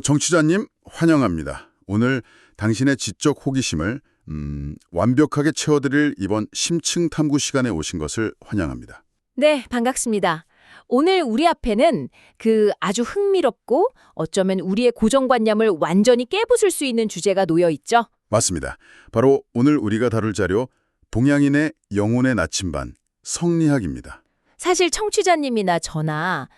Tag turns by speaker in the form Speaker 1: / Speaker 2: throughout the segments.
Speaker 1: 정치자님 환영합니다. 오늘 당신의 지적 호기심을 완벽하게 채워드릴 이번 심층 탐구 시간에 오신 것을 환영합니다.
Speaker 2: 네, 반갑습니다. 오늘 우리 앞에는 아주 흥미롭고 어쩌면 우리의 고정관념을 완전히 깨부술 수 있는 주제가 놓여 있죠.
Speaker 1: 맞습니다. 바로 오늘 우리가 다룰 자료 동양인의 영혼의 나침반, 성리학입니다.
Speaker 2: 사실 청취자님이나 저나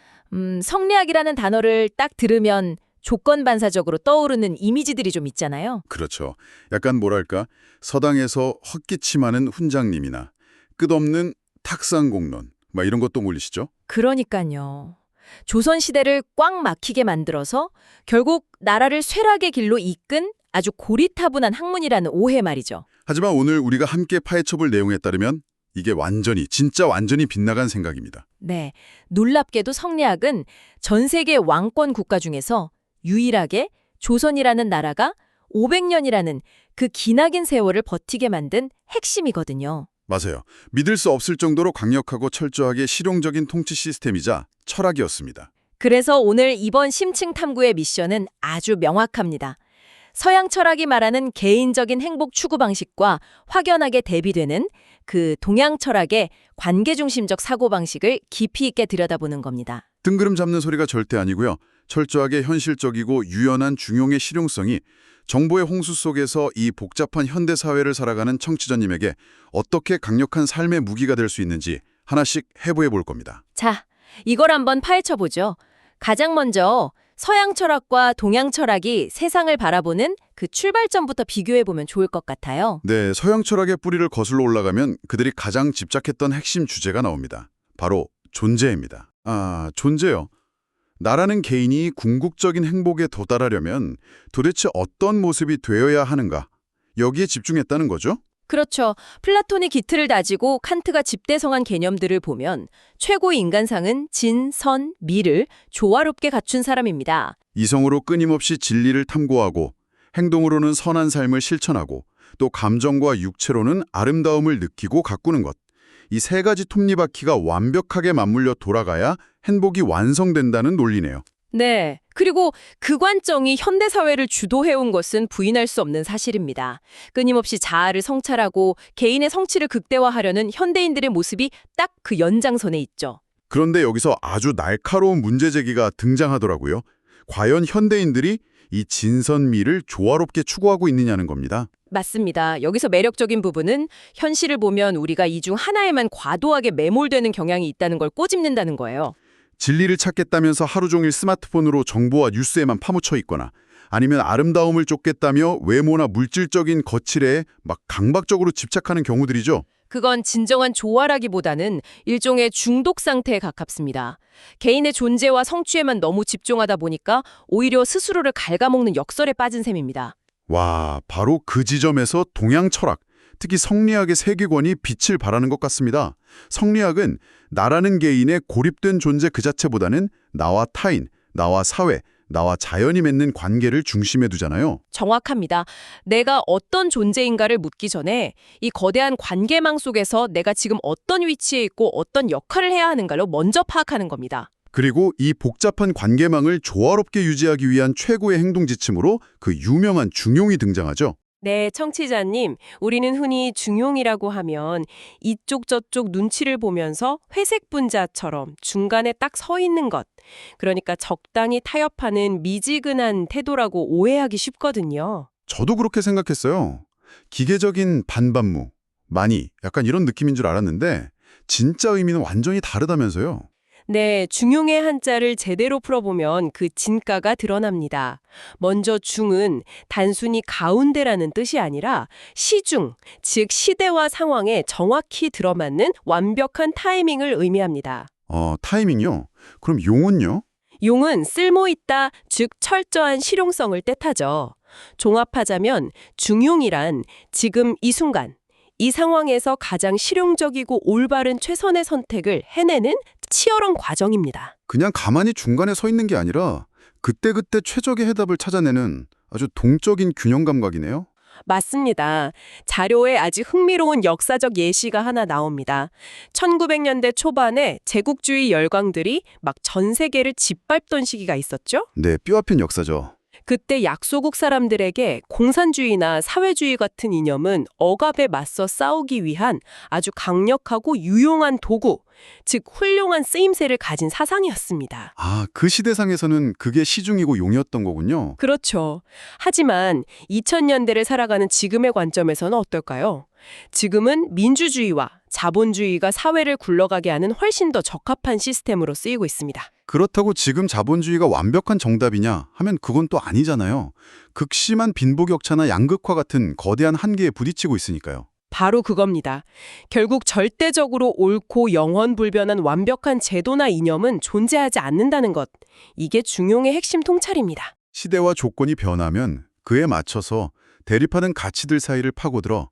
Speaker 2: 성리학이라는 단어를 딱 들으면 조건반사적으로 떠오르는 이미지들이 좀 있잖아요.
Speaker 1: 그렇죠. 약간 뭐랄까 서당에서 헛기침하는 훈장님이나 끝없는 탁상공론 이런 것도 몰리시죠?
Speaker 2: 그러니까요. 조선시대를 꽉 막히게 만들어서 결국 나라를 쇠락의 길로 이끈 아주 고리타분한 학문이라는 오해 말이죠.
Speaker 1: 하지만 오늘 우리가 함께 파헤쳐볼 내용에 따르면 이게 진짜 완전히 빗나간 생각입니다.
Speaker 2: 네, 놀랍게도 성리학은 전 세계 왕권 국가 중에서 유일하게 조선이라는 나라가 500년이라는 그 기나긴 세월을 버티게 만든 핵심이거든요.
Speaker 1: 맞아요. 믿을 수 없을 정도로 강력하고 철저하게 실용적인 통치 시스템이자 철학이었습니다.
Speaker 2: 그래서 오늘 이번 심층 탐구의 미션은 아주 명확합니다. 서양 철학이 말하는 개인적인 행복 추구 방식과 확연하게 대비되는 그 동양 철학의 관계중심적 사고방식을 깊이 있게 들여다보는 겁니다.
Speaker 1: 뜬구름 잡는 소리가 절대 아니고요. 철저하게 현실적이고 유연한 중용의 실용성이 정보의 홍수 속에서 이 복잡한 현대사회를 살아가는 청취자님에게 어떻게 강력한 삶의 무기가 될 수 있는지 하나씩 해부해 볼 겁니다.
Speaker 2: 자, 이걸 한번 파헤쳐보죠. 가장 먼저 서양 철학과 동양 철학이 세상을 바라보는 그 출발점부터 비교해보면 좋을 것 같아요.
Speaker 1: 네, 서양 철학의 뿌리를 거슬러 올라가면 그들이 가장 집착했던 핵심 주제가 나옵니다. 바로 존재입니다. 존재요. 나라는 개인이 궁극적인 행복에 도달하려면 도대체 어떤 모습이 되어야 하는가? 여기에 집중했다는 거죠?
Speaker 2: 그렇죠. 플라톤이 기틀을 다지고 칸트가 집대성한 개념들을 보면 최고의 인간상은 진, 선, 미를 조화롭게 갖춘 사람입니다.
Speaker 1: 이성으로 끊임없이 진리를 탐구하고 행동으로는 선한 삶을 실천하고 또 감정과 육체로는 아름다움을 느끼고 가꾸는 것. 이 세 가지 톱니바퀴가 완벽하게 맞물려 돌아가야 행복이 완성된다는 논리네요.
Speaker 2: 네. 그리고 그 관점이 현대사회를 주도해온 것은 부인할 수 없는 사실입니다. 끊임없이 자아를 성찰하고 개인의 성취를 극대화하려는 현대인들의 모습이 딱 그 연장선에 있죠.
Speaker 1: 그런데 여기서 아주 날카로운 문제 제기가 등장하더라고요. 과연 현대인들이 이 진선미를 조화롭게 추구하고 있느냐는 겁니다.
Speaker 2: 맞습니다. 여기서 매력적인 부분은 현실을 보면 우리가 이 중 하나에만 과도하게 매몰되는 경향이 있다는 걸 꼬집는다는 거예요.
Speaker 1: 진리를 찾겠다면서 하루 종일 스마트폰으로 정보와 뉴스에만 파묻혀 있거나 아니면 아름다움을 쫓겠다며 외모나 물질적인 거칠에 강박적으로 집착하는 경우들이죠.
Speaker 2: 그건 진정한 조화라기보다는 일종의 중독 상태에 가깝습니다. 개인의 존재와 성취에만 너무 집중하다 보니까 오히려 스스로를 갉아먹는 역설에 빠진 셈입니다.
Speaker 1: 와, 바로 그 지점에서 동양 철학, 특히 성리학의 세계관이 빛을 발하는 것 같습니다. 성리학은 나라는 개인의 고립된 존재 그 자체보다는 나와 타인, 나와 사회, 나와 자연이 맺는 관계를 중심에 두잖아요.
Speaker 2: 정확합니다. 내가 어떤 존재인가를 묻기 전에 이 거대한 관계망 속에서 내가 지금 어떤 위치에 있고 어떤 역할을 해야 하는가를 먼저 파악하는 겁니다.
Speaker 1: 그리고 이 복잡한 관계망을 조화롭게 유지하기 위한 최고의 행동 지침으로 그 유명한 중용이 등장하죠.
Speaker 2: 네, 청취자님. 우리는 흔히 중용이라고 하면 이쪽 저쪽 눈치를 보면서 회색 분자처럼 중간에 딱 서 있는 것. 그러니까 적당히 타협하는 미지근한 태도라고 오해하기 쉽거든요.
Speaker 1: 저도 그렇게 생각했어요. 기계적인 반반무, 많이 약간 이런 느낌인 줄 알았는데 진짜 의미는 완전히 다르다면서요.
Speaker 2: 네, 중용의 한자를 제대로 풀어보면 그 진가가 드러납니다. 먼저 중은 단순히 가운데라는 뜻이 아니라 시중, 즉 시대와 상황에 정확히 들어맞는 완벽한 타이밍을 의미합니다.
Speaker 1: 타이밍요? 그럼 용은요?
Speaker 2: 용은 쓸모있다, 즉 철저한 실용성을 뜻하죠. 종합하자면 중용이란 지금 이 순간, 이 상황에서 가장 실용적이고 올바른 최선의 선택을 해내는 치열한 과정입니다.
Speaker 1: 그냥 가만히 중간에 서 있는 게 아니라 그때그때 최적의 해답을 찾아내는 아주 동적인 균형 감각이네요.
Speaker 2: 맞습니다. 자료에 아주 흥미로운 역사적 예시가 하나 나옵니다. 1900년대 초반에 제국주의 열강들이 막 전 세계를 짓밟던 시기가 있었죠?
Speaker 1: 네, 뼈아픈 역사죠.
Speaker 2: 그때 약소국 사람들에게 공산주의나 사회주의 같은 이념은 억압에 맞서 싸우기 위한 아주 강력하고 유용한 도구, 즉 훌륭한 쓰임새를 가진 사상이었습니다.
Speaker 1: 아, 그 시대상에서는 그게 시중이고 용이었던 거군요.
Speaker 2: 그렇죠. 하지만 2000년대를 살아가는 지금의 관점에서는 어떨까요? 지금은 민주주의와 자본주의가 사회를 굴러가게 하는 훨씬 더 적합한 시스템으로 쓰이고 있습니다.
Speaker 1: 그렇다고 지금 자본주의가 완벽한 정답이냐 하면 그건 또 아니잖아요. 극심한 빈부격차나 양극화 같은 거대한 한계에 부딪히고 있으니까요.
Speaker 2: 바로 그겁니다. 결국 절대적으로 옳고 영원불변한 완벽한 제도나 이념은 존재하지 않는다는 것. 이게 중용의 핵심 통찰입니다.
Speaker 1: 시대와 조건이 변하면 그에 맞춰서 대립하는 가치들 사이를 파고들어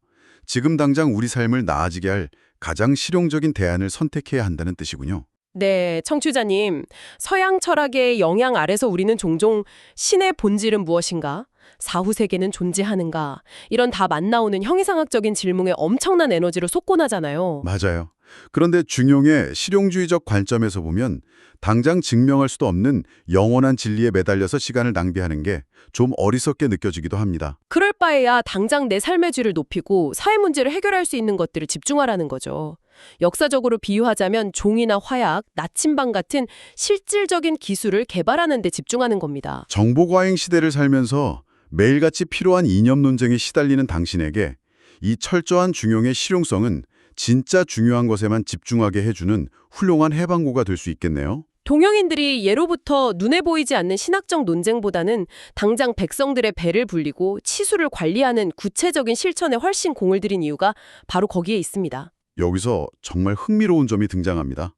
Speaker 1: 지금 당장 우리 삶을 나아지게 할 가장 실용적인 대안을 선택해야 한다는 뜻이군요.
Speaker 2: 네, 청취자님. 서양 철학의 영향 아래서 우리는 종종 신의 본질은 무엇인가? 사후세계는 존재하는가? 이런 답 안 나오는 형이상학적인 질문에 엄청난 에너지로 쏟곤하잖아요.
Speaker 1: 맞아요. 그런데 중용의 실용주의적 관점에서 보면 당장 증명할 수도 없는 영원한 진리에 매달려서 시간을 낭비하는 게 좀 어리석게 느껴지기도 합니다.
Speaker 2: 그럴 바에야 당장 내 삶의 질을 높이고 사회 문제를 해결할 수 있는 것들을 집중하라는 거죠. 역사적으로 비유하자면 종이나 화약, 나침반 같은 실질적인 기술을 개발하는 데 집중하는 겁니다.
Speaker 1: 정보과잉 시대를 살면서 매일같이 필요한 이념 논쟁에 시달리는 당신에게 이 철저한 중용의 실용성은 진짜 중요한 것에만 집중하게 해주는 훌륭한 해방구가 될 수 있겠네요.
Speaker 2: 동양인들이 예로부터 눈에 보이지 않는 신학적 논쟁보다는 당장 백성들의 배를 불리고 치수를 관리하는 구체적인 실천에 훨씬 공을 들인 이유가 바로 거기에 있습니다.
Speaker 1: 여기서 정말 흥미로운 점이 등장합니다.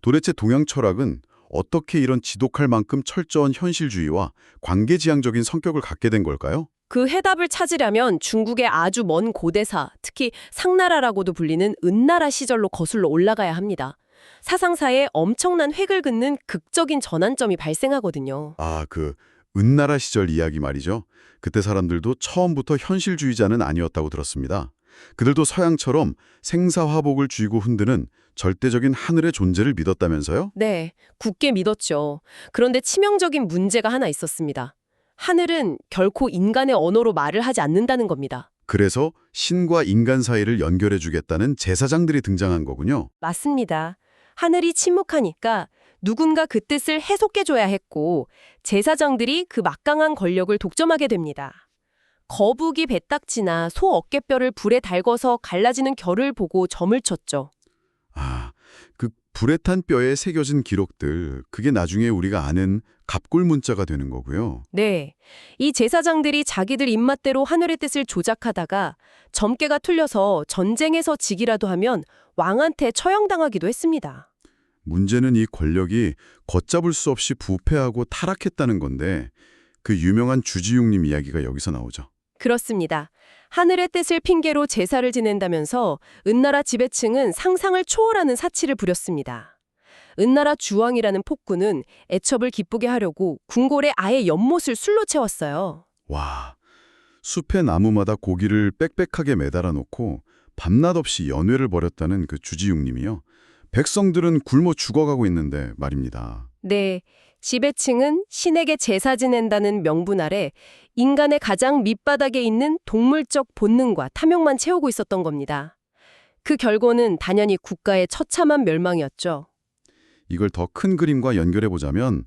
Speaker 1: 도대체 동양 철학은 어떻게 이런 지독할 만큼 철저한 현실주의와 관계지향적인 성격을 갖게 된 걸까요?
Speaker 2: 그 해답을 찾으려면 중국의 아주 먼 고대사, 특히 상나라라고도 불리는 은나라 시절로 거슬러 올라가야 합니다. 사상사에 엄청난 획을 긋는 극적인 전환점이 발생하거든요.
Speaker 1: 아, 그 은나라 시절 이야기 말이죠. 그때 사람들도 처음부터 현실주의자는 아니었다고 들었습니다. 그들도 서양처럼 생사화복을 쥐고 흔드는 절대적인 하늘의 존재를 믿었다면서요?
Speaker 2: 네, 굳게 믿었죠. 그런데 치명적인 문제가 하나 있었습니다. 하늘은 결코 인간의 언어로 말을 하지 않는다는 겁니다.
Speaker 1: 그래서 신과 인간 사이를 연결해주겠다는 제사장들이 등장한 거군요.
Speaker 2: 맞습니다. 하늘이 침묵하니까 누군가 그 뜻을 해석해줘야 했고 제사장들이 그 막강한 권력을 독점하게 됩니다. 거북이 배딱지나 소 어깨뼈를 불에 달궈서 갈라지는 결을 보고 점을 쳤죠.
Speaker 1: 아, 그 불에 탄 뼈에 새겨진 기록들, 그게 나중에 우리가 아는 갑골 문자가 되는 거고요.
Speaker 2: 네, 이 제사장들이 자기들 입맛대로 하늘의 뜻을 조작하다가 점괘가 틀려서 전쟁에서 지기라도 하면 왕한테 처형당하기도 했습니다.
Speaker 1: 문제는 이 권력이 걷잡을 수 없이 부패하고 타락했다는 건데 그 유명한 주지웅님 이야기가 여기서 나오죠.
Speaker 2: 그렇습니다. 하늘의 뜻을 핑계로 제사를 지낸다면서 은나라 지배층은 상상을 초월하는 사치를 부렸습니다. 은나라 주왕이라는 폭군은 애첩을 기쁘게 하려고 궁궐에 아예 연못을 술로 채웠어요.
Speaker 1: 와, 숲의 나무마다 고기를 빽빽하게 매달아 놓고 밤낮 없이 연회를 벌였다는 그 주지웅님이요. 백성들은 굶어 죽어가고 있는데 말입니다.
Speaker 2: 네, 지배층은 신에게 제사 지낸다는 명분 아래 인간의 가장 밑바닥에 있는 동물적 본능과 탐욕만 채우고 있었던 겁니다. 그 결과는 단연히 국가의 처참한 멸망이었죠.
Speaker 1: 이걸 더 큰 그림과 연결해보자면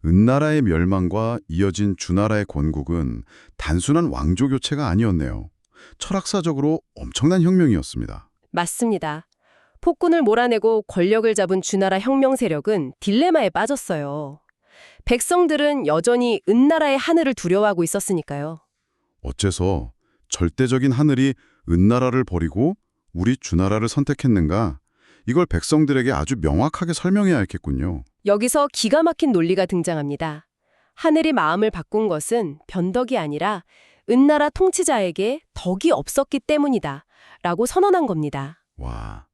Speaker 1: 은나라의 멸망과 이어진 주나라의 건국은 단순한 왕조 교체가 아니었네요. 철학사적으로 엄청난 혁명이었습니다.
Speaker 2: 맞습니다. 폭군을 몰아내고 권력을 잡은 주나라 혁명 세력은 딜레마에 빠졌어요. 백성들은 여전히 은나라의 하늘을 두려워하고 있었으니까요.
Speaker 1: 어째서 절대적인 하늘이 은나라를 버리고 우리 주나라를 선택했는가? 이걸 백성들에게 아주 명확하게 설명해야 했겠군요.
Speaker 2: 여기서 기가 막힌 논리가 등장합니다. 하늘이 마음을 바꾼 것은 변덕이 아니라 은나라 통치자에게 덕이 없었기 때문이다 라고 선언한 겁니다.
Speaker 1: 와,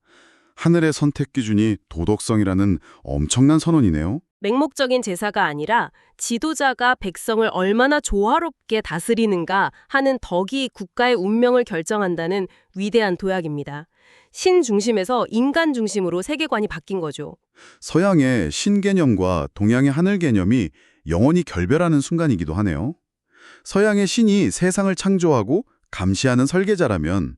Speaker 1: 하늘의 선택 기준이 도덕성이라는 엄청난 선언이네요.
Speaker 2: 맹목적인 제사가 아니라 지도자가 백성을 얼마나 조화롭게 다스리는가 하는 덕이 국가의 운명을 결정한다는 위대한 도약입니다. 신 중심에서 인간 중심으로 세계관이 바뀐 거죠.
Speaker 1: 서양의 신 개념과 동양의 하늘 개념이 영원히 결별하는 순간이기도 하네요. 서양의 신이 세상을 창조하고 감시하는 설계자라면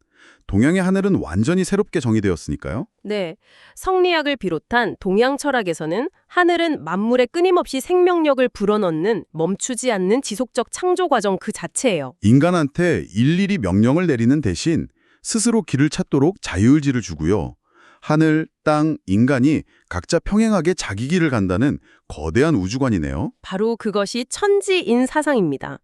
Speaker 1: 동양의 하늘은 완전히 새롭게 정의되었으니까요.
Speaker 2: 네, 성리학을 비롯한 동양 철학에서는 하늘은 만물에 끊임없이 생명력을 불어넣는 멈추지 않는 지속적 창조 과정 그 자체예요.
Speaker 1: 인간한테 일일이 명령을 내리는 대신 스스로 길을 찾도록 자유의지를 주고요. 하늘, 땅, 인간이 각자 평행하게 자기 길을 간다는 거대한 우주관이네요.
Speaker 2: 바로 그것이 천지인 사상입니다.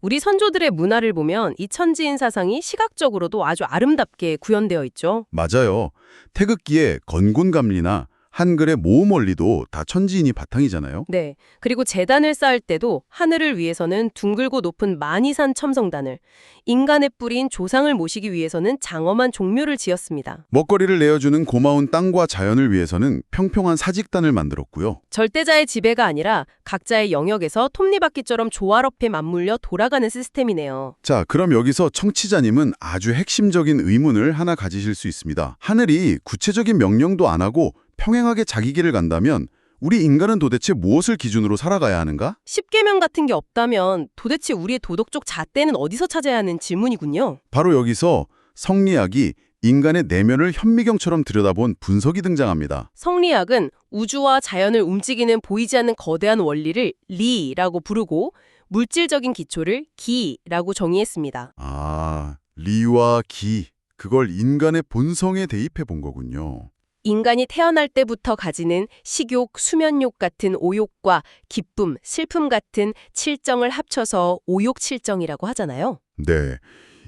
Speaker 2: 우리 선조들의 문화를 보면 이 천지인 사상이 시각적으로도 아주 아름답게 구현되어 있죠.
Speaker 1: 맞아요. 태극기의 건곤감리나 한글의 모음원리도 다 천지인이 바탕이잖아요.
Speaker 2: 네. 그리고 제단을 쌓을 때도 하늘을 위해서는 둥글고 높은 만이산 첨성단을, 인간의 뿌리인 조상을 모시기 위해서는 장엄한 종묘를 지었습니다.
Speaker 1: 먹거리를 내어주는 고마운 땅과 자연을 위해서는 평평한 사직단을 만들었고요.
Speaker 2: 절대자의 지배가 아니라 각자의 영역에서 톱니바퀴처럼 조화롭게 맞물려 돌아가는 시스템이네요.
Speaker 1: 자, 그럼 여기서 청취자님은 아주 핵심적인 의문을 하나 가지실 수 있습니다. 하늘이 구체적인 명령도 안 하고 평행하게 자기 길을 간다면 우리 인간은 도대체 무엇을 기준으로 살아가야 하는가?
Speaker 2: 십계명 같은 게 없다면 도대체 우리의 도덕적 잣대는 어디서 찾아야 하는 질문이군요.
Speaker 1: 바로 여기서 성리학이 인간의 내면을 현미경처럼 들여다본 분석이 등장합니다.
Speaker 2: 성리학은 우주와 자연을 움직이는 보이지 않는 거대한 원리를 리라고 부르고 물질적인 기초를 기라고 정의했습니다.
Speaker 1: 아, 리와 기, 그걸 인간의 본성에 대입해 본 거군요.
Speaker 2: 인간이 태어날 때부터 가지는 식욕, 수면욕 같은 오욕과 기쁨, 슬픔 같은 칠정을 합쳐서 오욕칠정이라고 하잖아요.
Speaker 1: 네,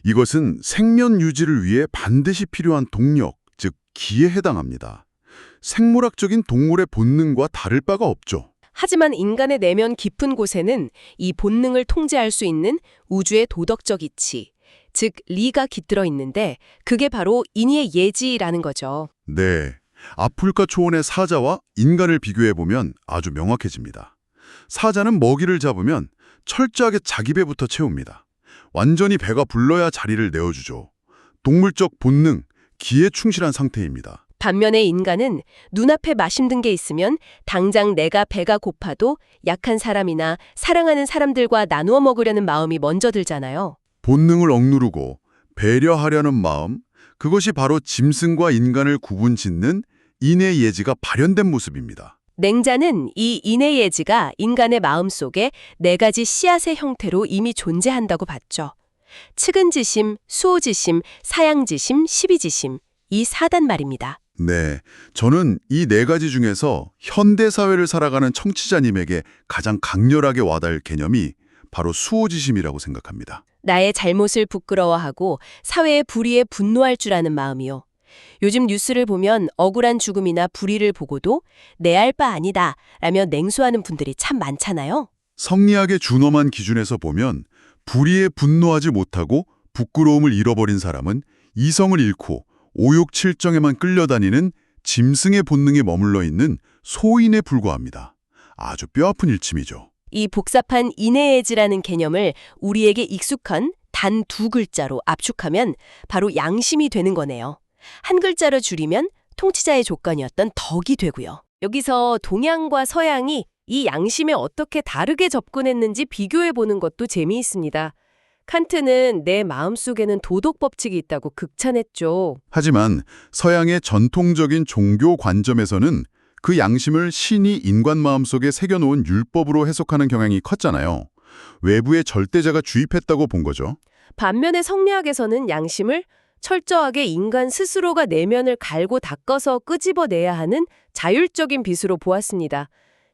Speaker 1: 이것은 생명 유지를 위해 반드시 필요한 동력, 즉 기에 해당합니다. 생물학적인 동물의 본능과 다를 바가 없죠.
Speaker 2: 하지만 인간의 내면 깊은 곳에는 이 본능을 통제할 수 있는 우주의 도덕적 이치, 즉 리가 깃들어 있는데 그게 바로 인의의 예지라는 거죠.
Speaker 1: 네, 아프리카 초원의 사자와 인간을 비교해보면 아주 명확해집니다. 사자는 먹이를 잡으면 철저하게 자기 배부터 채웁니다. 완전히 배가 불러야 자리를 내어주죠. 동물적 본능, 기에 충실한 상태입니다.
Speaker 2: 반면에 인간은 눈앞에 맛있는 게 있으면 당장 내가 배가 고파도 약한 사람이나 사랑하는 사람들과 나누어 먹으려는 마음이 먼저 들잖아요.
Speaker 1: 본능을 억누르고 배려하려는 마음, 그것이 바로 짐승과 인간을 구분짓는 인의 예지가 발현된 모습입니다.
Speaker 2: 냉자는 이 인의 예지가 인간의 마음속에 네 가지 씨앗의 형태로 이미 존재한다고 봤죠. 측은지심, 수호지심, 사양지심, 시비지심, 이 4단 말입니다.
Speaker 1: 네, 저는 이 네 가지 중에서 현대사회를 살아가는 청취자님에게 가장 강렬하게 와닿을 개념이 바로 수호지심이라고 생각합니다.
Speaker 2: 나의 잘못을 부끄러워하고 사회의 불의에 분노할 줄 아는 마음이요. 요즘 뉴스를 보면 억울한 죽음이나 불의를 보고도 내 알 바 아니다 라며 냉소하는 분들이 참 많잖아요.
Speaker 1: 성리학의 준엄한 기준에서 보면 불의에 분노하지 못하고 부끄러움을 잃어버린 사람은 이성을 잃고 오욕칠정에만 끌려다니는 짐승의 본능에 머물러 있는 소인에 불과합니다. 아주 뼈아픈 일침이죠.
Speaker 2: 이 복잡한 인해예지라는 개념을 우리에게 익숙한 단 2글자로 압축하면 바로 양심이 되는 거네요. 한 글자로 줄이면 통치자의 조건이었던 덕이 되고요. 여기서 동양과 서양이 이 양심에 어떻게 다르게 접근했는지 비교해보는 것도 재미있습니다. 칸트는 내 마음속에는 도덕 법칙이 있다고 극찬했죠.
Speaker 1: 하지만 서양의 전통적인 종교 관점에서는 그 양심을 신이 인간 마음속에 새겨놓은 율법으로 해석하는 경향이 컸잖아요. 외부의 절대자가 주입했다고 본 거죠.
Speaker 2: 반면에 성리학에서는 양심을 철저하게 인간 스스로가 내면을 갈고 닦아서 끄집어내야 하는 자율적인 빛으로 보았습니다.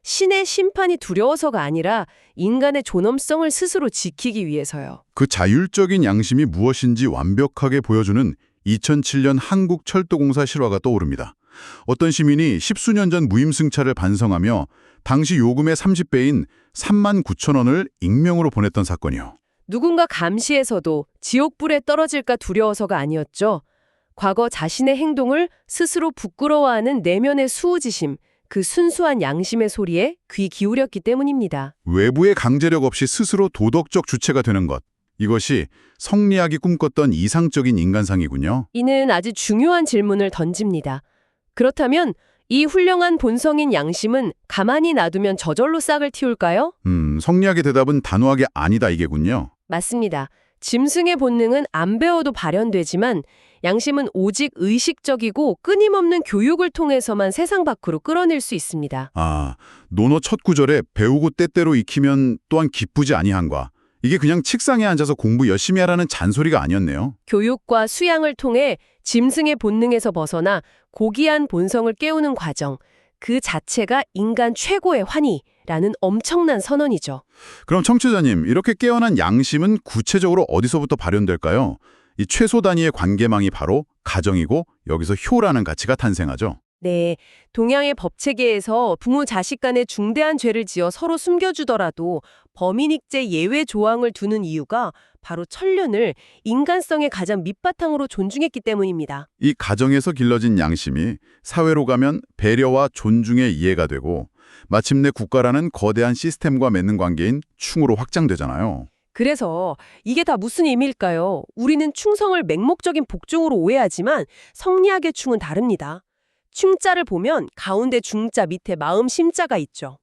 Speaker 2: 신의 심판이 두려워서가 아니라 인간의 존엄성을 스스로 지키기 위해서요.
Speaker 1: 그 자율적인 양심이 무엇인지 완벽하게 보여주는 2007년 한국철도공사 실화가 떠오릅니다. 어떤 시민이 10수년 전 무임승차를 반성하며 당시 요금의 30배인 39,000원을 익명으로 보냈던 사건이요.
Speaker 2: 누군가 감시해서도 지옥불에 떨어질까 두려워서가 아니었죠. 과거 자신의 행동을 스스로 부끄러워하는 내면의 수호지심, 그 순수한 양심의 소리에 귀 기울였기 때문입니다.
Speaker 1: 외부의 강제력 없이 스스로 도덕적 주체가 되는 것. 이것이 성리학이 꿈꿨던 이상적인 인간상이군요.
Speaker 2: 이는 아주 중요한 질문을 던집니다. 그렇다면 이 훌륭한 본성인 양심은 가만히 놔두면 저절로 싹을 틔울까요?
Speaker 1: 성리학의 대답은 단호하게 아니다 이게군요.
Speaker 2: 맞습니다. 짐승의 본능은 안 배워도 발현되지만 양심은 오직 의식적이고 끊임없는 교육을 통해서만 세상 밖으로 끌어낼 수 있습니다.
Speaker 1: 아, 논어 첫 구절에 배우고 때때로 익히면 또한 기쁘지 아니한과. 이게 그냥 책상에 앉아서 공부 열심히 하라는 잔소리가 아니었네요.
Speaker 2: 교육과 수양을 통해 짐승의 본능에서 벗어나 고귀한 본성을 깨우는 과정, 그 자체가 인간 최고의 환희라는 엄청난 선언이죠.
Speaker 1: 그럼 청취자님, 이렇게 깨어난 양심은 구체적으로 어디서부터 발현될까요? 이 최소 단위의 관계망이 바로 가정이고 여기서 효라는 가치가 탄생하죠.
Speaker 2: 네, 동양의 법체계에서 부모 자식 간에 중대한 죄를 지어 서로 숨겨주더라도 범인익죄 예외 조항을 두는 이유가 바로 천륜을 인간성의 가장 밑바탕으로 존중했기 때문입니다.
Speaker 1: 이 가정에서 길러진 양심이 사회로 가면 배려와 존중의 이해가 되고 마침내 국가라는 거대한 시스템과 맺는 관계인 충으로 확장되잖아요.
Speaker 2: 그래서 이게 다 무슨 의미일까요? 우리는 충성을 맹목적인 복종으로 오해하지만 성리학의 충은 다릅니다. 충자를 보면 가운데 중자 밑에 마음 심자가 있죠.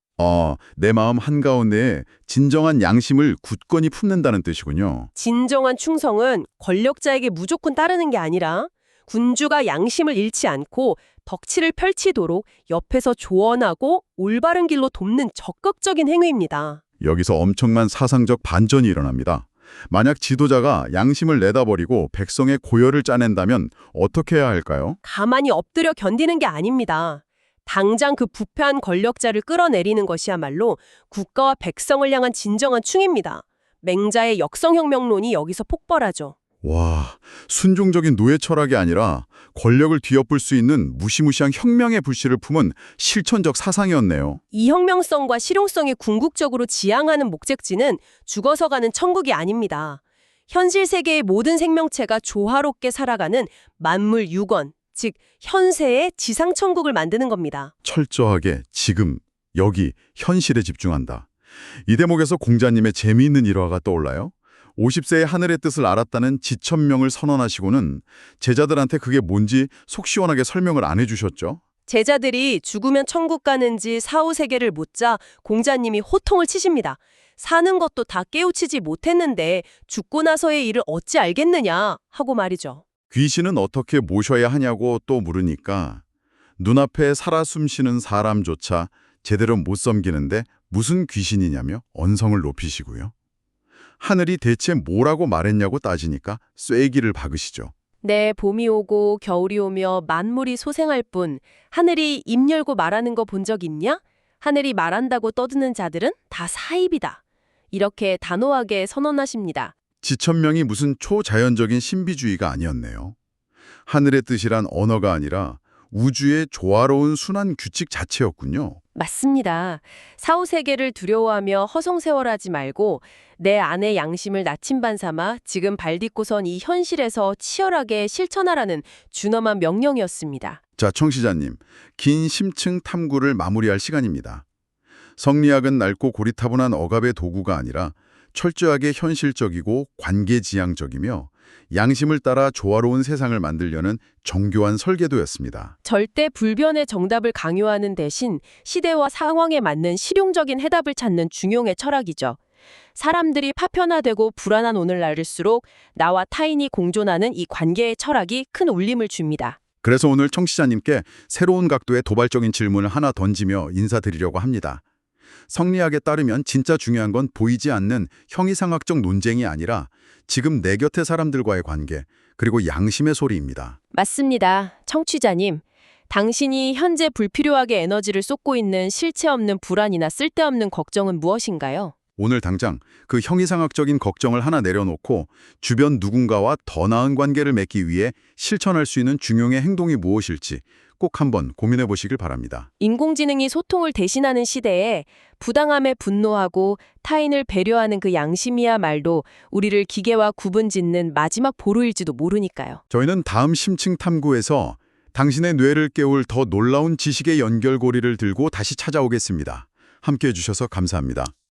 Speaker 1: 내 마음 한가운데에 진정한 양심을 굳건히 품는다는 뜻이군요.
Speaker 2: 진정한 충성은 권력자에게 무조건 따르는 게 아니라 군주가 양심을 잃지 않고 덕치를 펼치도록 옆에서 조언하고 올바른 길로 돕는 적극적인 행위입니다.
Speaker 1: 여기서 엄청난 사상적 반전이 일어납니다. 만약 지도자가 양심을 내다버리고 백성의 고열을 짜낸다면 어떻게 해야 할까요?
Speaker 2: 가만히 엎드려 견디는 게 아닙니다. 당장 그 부패한 권력자를 끌어내리는 것이야말로 국가와 백성을 향한 진정한 충입니다. 맹자의 역성혁명론이 여기서 폭발하죠.
Speaker 1: 와, 순종적인 노예 철학이 아니라 권력을 뒤엎을 수 있는 무시무시한 혁명의 불씨를 품은 실천적 사상이었네요.
Speaker 2: 이 혁명성과 실용성이 궁극적으로 지향하는 목적지는 죽어서 가는 천국이 아닙니다. 현실 세계의 모든 생명체가 조화롭게 살아가는 만물 유건, 즉 현세의 지상천국을 만드는 겁니다.
Speaker 1: 철저하게 지금, 여기, 현실에 집중한다. 이 대목에서 공자님의 재미있는 일화가 떠올라요. 50세에 하늘의 뜻을 알았다는 지천명을 선언하시고는 제자들한테 그게 뭔지 속 시원하게 설명을 안 해주셨죠.
Speaker 2: 제자들이 죽으면 천국 가는지 사후세계를 묻자 공자님이 호통을 치십니다. 사는 것도 다 깨우치지 못했는데 죽고 나서의 일을 어찌 알겠느냐 하고 말이죠.
Speaker 1: 귀신은 어떻게 모셔야 하냐고 또 물으니까 눈앞에 살아 숨쉬는 사람조차 제대로 못 섬기는데 무슨 귀신이냐며 언성을 높이시고요. 하늘이 대체 뭐라고 말했냐고 따지니까 쐐기를 박으시죠.
Speaker 2: 네, 봄이 오고 겨울이 오며 만물이 소생할 뿐 하늘이 입 열고 말하는 거 본 적 있냐? 하늘이 말한다고 떠드는 자들은 다 사입이다. 이렇게 단호하게 선언하십니다.
Speaker 1: 지천명이 무슨 초자연적인 신비주의가 아니었네요. 하늘의 뜻이란 언어가 아니라 우주의 조화로운 순환 규칙 자체였군요.
Speaker 2: 맞습니다. 사후세계를 두려워하며 허송세월하지 말고 내 안의 양심을 나침반 삼아 지금 발딛고선 이 현실에서 치열하게 실천하라는 준엄한 명령이었습니다.
Speaker 1: 자, 청취자님, 긴 심층 탐구를 마무리할 시간입니다. 성리학은 낡고 고리타분한 억압의 도구가 아니라 철저하게 현실적이고 관계지향적이며 양심을 따라 조화로운 세상을 만들려는 정교한 설계도였습니다.
Speaker 2: 절대 불변의 정답을 강요하는 대신 시대와 상황에 맞는 실용적인 해답을 찾는 중용의 철학이죠. 사람들이 파편화되고 불안한 오늘날일수록 나와 타인이 공존하는 이 관계의 철학이 큰 울림을 줍니다.
Speaker 1: 그래서 오늘 청취자님께 새로운 각도의 도발적인 질문을 하나 던지며 인사드리려고 합니다. 성리학에 따르면 진짜 중요한 건 보이지 않는 형이상학적 논쟁이 아니라 지금 내 곁의 사람들과의 관계, 그리고 양심의 소리입니다.
Speaker 2: 맞습니다. 청취자님. 당신이 현재 불필요하게 에너지를 쏟고 있는 실체 없는 불안이나 쓸데없는 걱정은 무엇인가요?
Speaker 1: 오늘 당장 그 형이상학적인 걱정을 하나 내려놓고 주변 누군가와 더 나은 관계를 맺기 위해 실천할 수 있는 중용의 행동이 무엇일지 꼭 한번 고민해 보시길 바랍니다.
Speaker 2: 인공지능이 소통을 대신하는 시대에 부당함에 분노하고 타인을 배려하는 그 양심이야말로 우리를 기계와 구분짓는 마지막 보루일지도 모르니까요.
Speaker 1: 저희는 다음 심층 탐구에서 당신의 뇌를 깨울 더 놀라운 지식의 연결고리를 들고 다시 찾아오겠습니다. 함께해 주셔서 감사합니다.